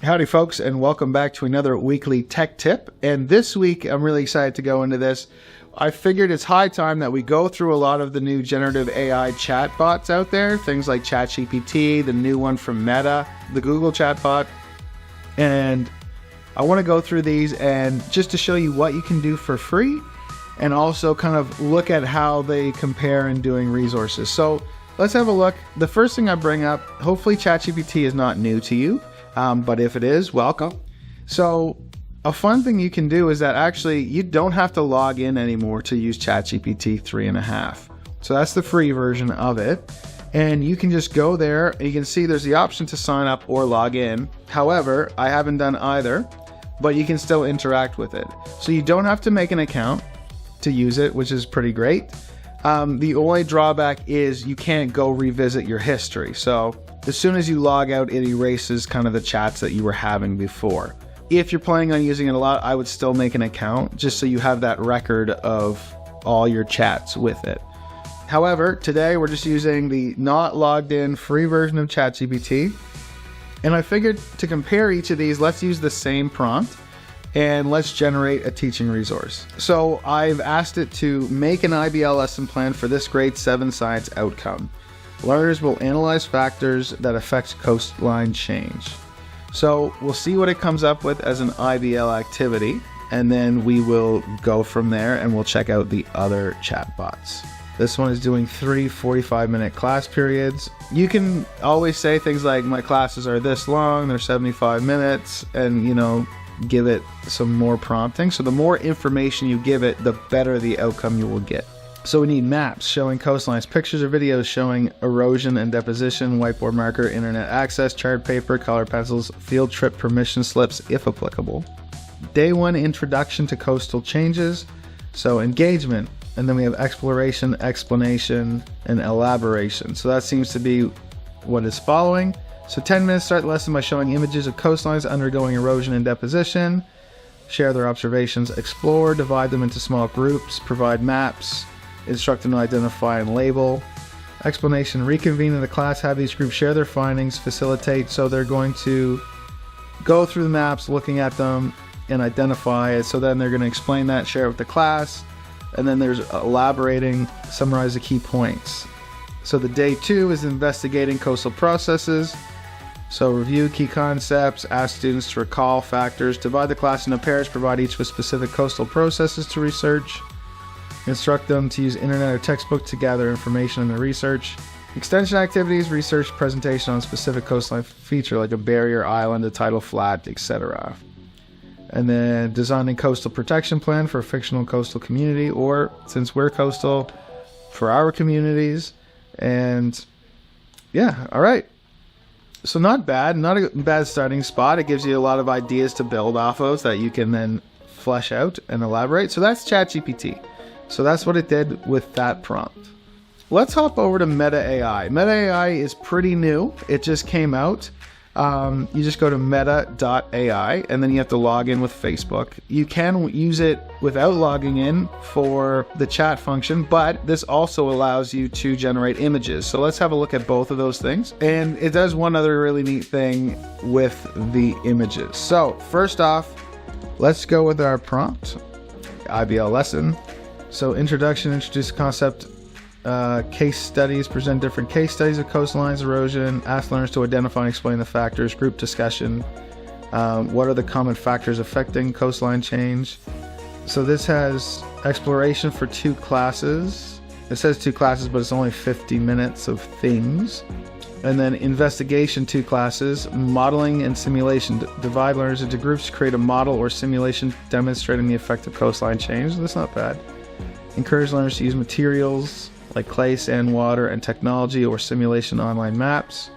Howdy folks, and welcome back to another weekly tech tip. And this week I'm really excited to go into this. I figured it's high time that we go through a lot of the new generative AI chatbots out there, things like ChatGPT, the new one from Meta, the Google chatbot. And I want to go through these and just to show you what you can do for free and also kind of look at how they compare in doing resources. So let's have a look. The first thing I bring up, hopefully ChatGPT is not new to you. But if it is, welcome. So a fun thing you can do is that actually you don't have to log in anymore to use ChatGPT 3.5. So that's the free version of it. And you can just go there and you can see there's the option to sign up or log in. However, I haven't done either, but you can still interact with it. So you don't have to make an account to use it, which is pretty great. The only drawback is you can't go revisit your history. So as soon as you log out, it erases kind of the chats that you were having before. If you're planning on using it a lot, I would still make an account just so you have that record of all your chats with it. However, today we're just using the not logged in free version of ChatGPT. And I figured to compare each of these, let's use the same prompt and let's generate a teaching resource. So I've asked it to make an IBL lesson plan for this grade 7 science outcome. Learners will analyze factors that affect coastline change. So we'll see what it comes up with as an IBL activity, and then we will go from there and we'll check out the other chatbots. This one is doing 3 45-minute class periods. You can always say things like, my classes are this long, they're 75 minutes, and give it some more prompting. So the more information you give it, the better the outcome you will get. So we need maps showing coastlines, pictures or videos showing erosion and deposition, whiteboard marker, internet access, chart paper, color pencils, field trip permission slips if applicable. Day 1 introduction to coastal changes, so engagement, and then we have exploration, explanation, and elaboration. So that seems to be what is following. So 10 minutes, start the lesson by showing images of coastlines undergoing erosion and deposition, share their observations, explore, divide them into small groups, provide maps, instruct them to identify and label. Explanation, reconvene in the class, have these groups share their findings, facilitate. So they're going to go through the maps, looking at them and identify it. So then they're going to explain that, share it with the class. And then there's elaborating, summarize the key points. So the day 2 is investigating coastal processes. So review key concepts, ask students to recall factors, divide the class into pairs, provide each with specific coastal processes to research. Instruct them to use internet or textbook to gather information in their research. Extension activities, research presentation on specific coastline feature like a barrier, island, a tidal flat, etc. And then designing coastal protection plan for a fictional coastal community, or since we're coastal, for our communities. And yeah, all right. So not bad, not a bad starting spot. It gives you a lot of ideas to build off of that you can then flesh out and elaborate. So that's ChatGPT. So that's what it did with that prompt. Let's hop over to Meta AI. Meta AI is pretty new. It just came out. You just go to meta.ai and then you have to log in with Facebook. You can use it without logging in for the chat function, but this also allows you to generate images. So let's have a look at both of those things. And it does one other really neat thing with the images. So first off, let's go with our prompt, IBL lesson. So introduction, introduce concept, case studies, present different case studies of coastlines, erosion, ask learners to identify and explain the factors, group discussion, what are the common factors affecting coastline change. So this has exploration for 2 classes. It says 2 classes, but it's only 50 minutes of things. And then investigation, 2 classes, modeling and simulation, divide learners into groups, create a model or simulation demonstrating the effect of coastline change. That's not bad. Encourage learners to use materials like clay, sand, water, and technology or simulation online maps,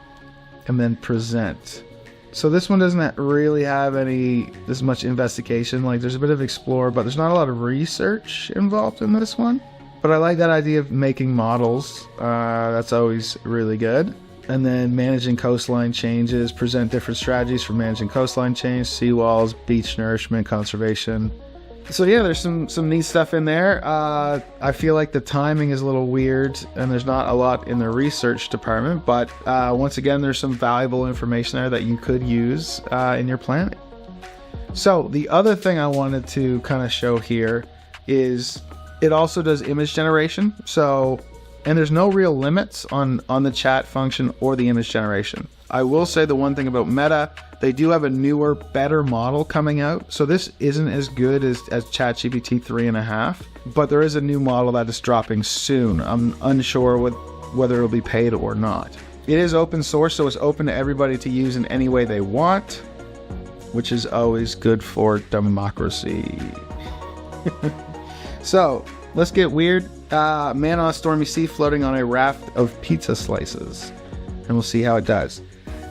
and then present. So this one doesn't really have this much investigation. Like there's a bit of explore, but there's not a lot of research involved in this one. But I like that idea of making models. That's always really good. And then managing coastline changes, present different strategies for managing coastline change, seawalls, beach nourishment, conservation, So yeah, there's some neat stuff in there. I feel like the timing is a little weird and there's not a lot in the research department, but once again, there's some valuable information there that you could use in your planning. So the other thing I wanted to kind of show here is it also does image generation. So, and there's no real limits on the chat function or the image generation. I will say the one thing about Meta, they do have a newer, better model coming out. So this isn't as good as ChatGPT 3.5, but there is a new model that is dropping soon. I'm unsure whether it'll be paid or not. It is open source, so it's open to everybody to use in any way they want, which is always good for democracy. So let's get weird. Man on a stormy sea floating on a raft of pizza slices. And we'll see how it does.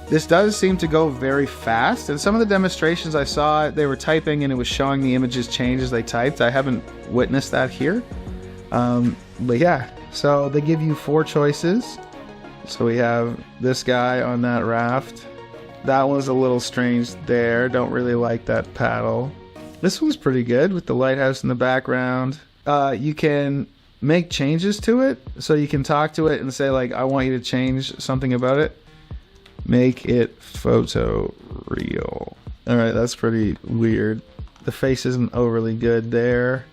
This does seem to go very fast. And some of the demonstrations I saw, they were typing and it was showing the images change as they typed. I haven't witnessed that here. But yeah, so they give you 4 choices. So we have this guy on that raft. That was a little strange there. Don't really like that paddle. This one's pretty good with the lighthouse in the background. You can make changes to it. So you can talk to it and say, like, I want you to change something about it. Make it photo real. All right, that's pretty weird. The face isn't overly good there.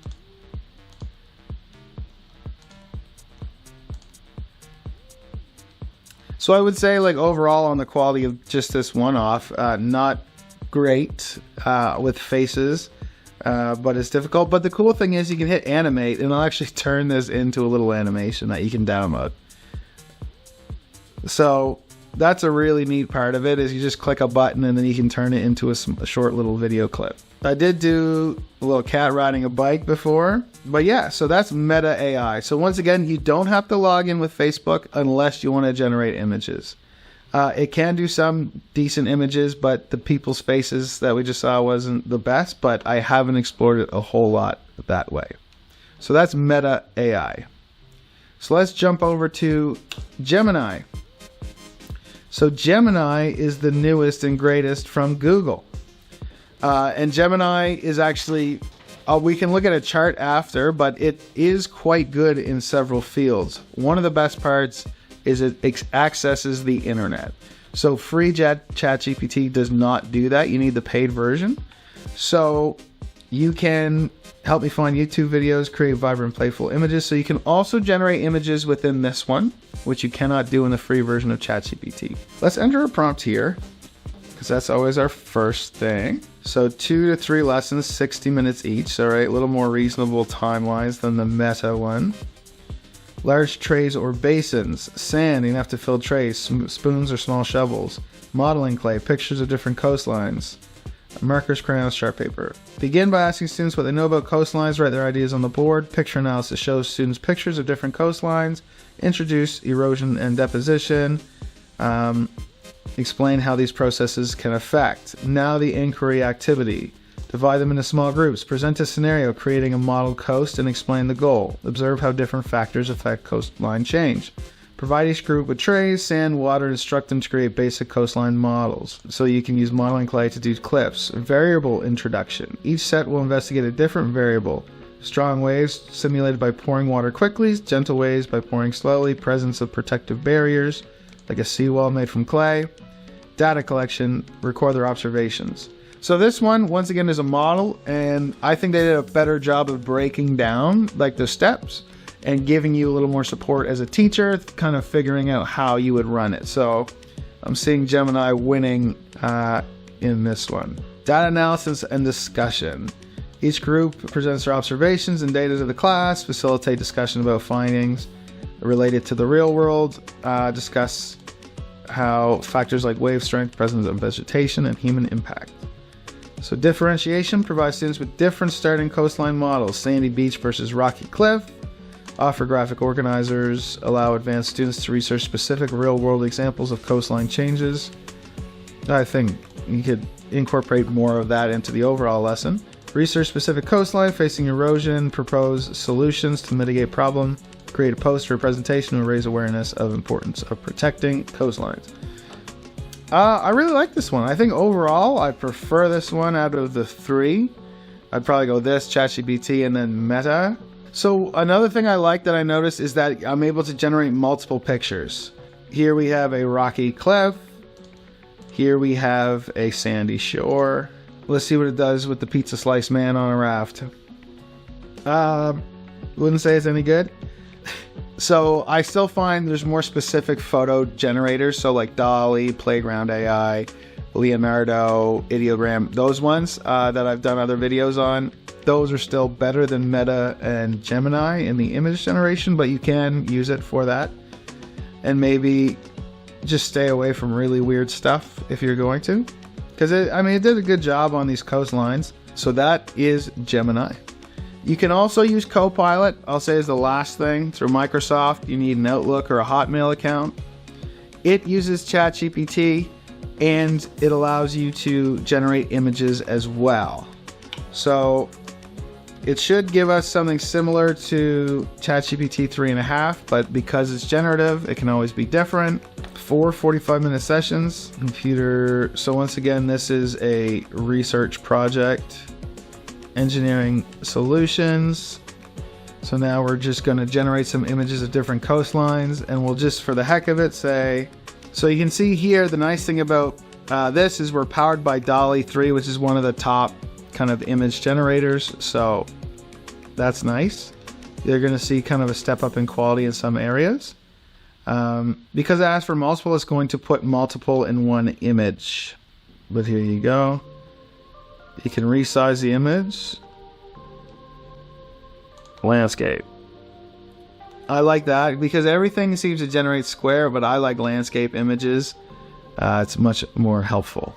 So I would say, like, overall on the quality of just this one-off, not great with faces, but it's difficult. But the cool thing is you can hit animate and it'll actually turn this into a little animation that you can download. So that's a really neat part of it, is you just click a button and then you can turn it into a short little video clip. I did do a little cat riding a bike before, but yeah, so that's Meta AI. So once again, you don't have to log in with Facebook unless you want to generate images. It can do some decent images, but the people's faces that we just saw wasn't the best, but I haven't explored it a whole lot that way. So that's Meta AI. So let's jump over to Gemini. So Gemini is the newest and greatest from Google. And Gemini is actually, we can look at a chart after, but it is quite good in several fields. One of the best parts is it accesses the internet. So free ChatGPT does not do that. You need the paid version. So you can help me find YouTube videos, create vibrant, playful images. So you can also generate images within this one, which you cannot do in the free version of ChatGPT. Let's enter a prompt here, because that's always our first thing. So 2 to 3 lessons, 60 minutes each. All right, a little more reasonable timelines than the Meta one. Large trays or basins, sand, you have to fill trays, spoons or small shovels, modeling clay, pictures of different coastlines, markers, crayons, chart paper. Begin by asking students what they know about coastlines, write their ideas on the board. Picture analysis shows students pictures of different coastlines, introduce erosion and deposition, explain how these processes can affect. Now the inquiry activity. Divide them into small groups. Present a scenario creating a model coast and explain the goal. Observe how different factors affect coastline change. Provide each group with trays, sand, water, and instruct them to create basic coastline models. So you can use modeling clay to do cliffs. Variable introduction. Each set will investigate a different variable. Strong waves simulated by pouring water quickly. Gentle waves by pouring slowly. Presence of protective barriers, like a seawall made from clay. Data collection. Record their observations. So this one, once again, is a model, and I think they did a better job of breaking down like the steps and giving you a little more support as a teacher, kind of figuring out how you would run it. So I'm seeing Gemini winning in this one. Data analysis and discussion. Each group presents their observations and data to the class, facilitate discussion about findings related to the real world, discuss how factors like wave strength, presence of vegetation, and human impact. So differentiation provides students with different starting coastline models, sandy beach versus rocky cliff. Offer graphic organizers, allow advanced students to research specific real-world examples of coastline changes. I think you could incorporate more of that into the overall lesson. Research specific coastline facing erosion, propose solutions to mitigate problem, create a poster or presentation to raise awareness of importance of protecting coastlines. I really like this one. I think overall I prefer this one out of the 3. I'd probably go this, ChatGPT, and then Meta. So another thing I like that I noticed is that I'm able to generate multiple pictures. Here we have a rocky cliff. Here we have a sandy shore. Let's see what it does with the pizza slice man on a raft. Wouldn't say it's any good. So I still find there's more specific photo generators. So like DALL-E, Playground AI, Leonardo, Ideogram, those ones that I've done other videos on. Those are still better than Meta and Gemini in the image generation, but you can use it for that. And maybe just stay away from really weird stuff if you're going to. Because it did a good job on these coastlines. So that is Gemini. You can also use Copilot, I'll say is the last thing. Through Microsoft, you need an Outlook or a Hotmail account. It uses ChatGPT and it allows you to generate images as well. So it should give us something similar to ChatGPT 3.5, but because it's generative, it can always be different. 4 45-minute sessions. Computer. So once again, this is a research project. Engineering solutions. So now we're just going to generate some images of different coastlines, and we'll just, for the heck of it, say. So you can see here, the nice thing about this is we're powered by DALL-E 3, which is one of the top kind of image generators. So that's nice. You're going to see kind of a step up in quality in some areas. Because it asks for multiple, it's going to put multiple in one image. But here you go. You can resize the image. Landscape. I like that because everything seems to generate square, but I like landscape images. It's much more helpful.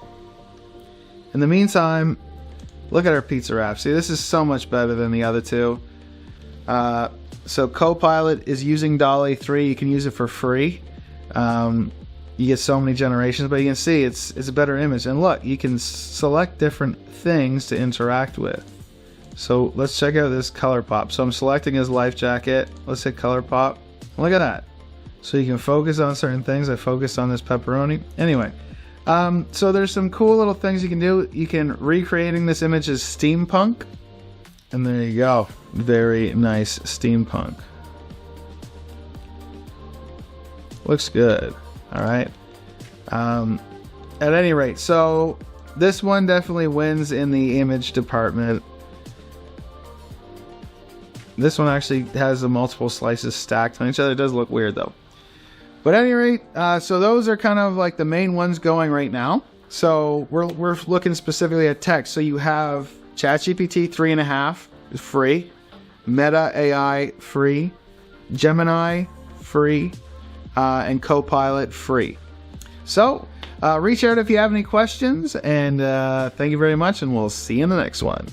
In the meantime, look at our pizza wrap. See, this is so much better than the other two. So Copilot is using DALL-E 3. You can use it for free. You get so many generations, but you can see it's a better image. And look, you can select different things to interact with. So let's check out this color pop. So I'm selecting his life jacket. Let's hit color pop. Look at that. So you can focus on certain things. I focused on this pepperoni. Anyway, so there's some cool little things you can do. You can recreating this image as steampunk. And there you go. Very nice steampunk. Looks good. All right. At any rate, so this one definitely wins in the image department. This one actually has the multiple slices stacked on each other. It does look weird though. But at any rate, so those are kind of like the main ones going right now. So we're looking specifically at text. So you have ChatGPT 3.5 is free, Meta AI free, Gemini free, and Copilot free. So reach out if you have any questions, and thank you very much, and we'll see you in the next one.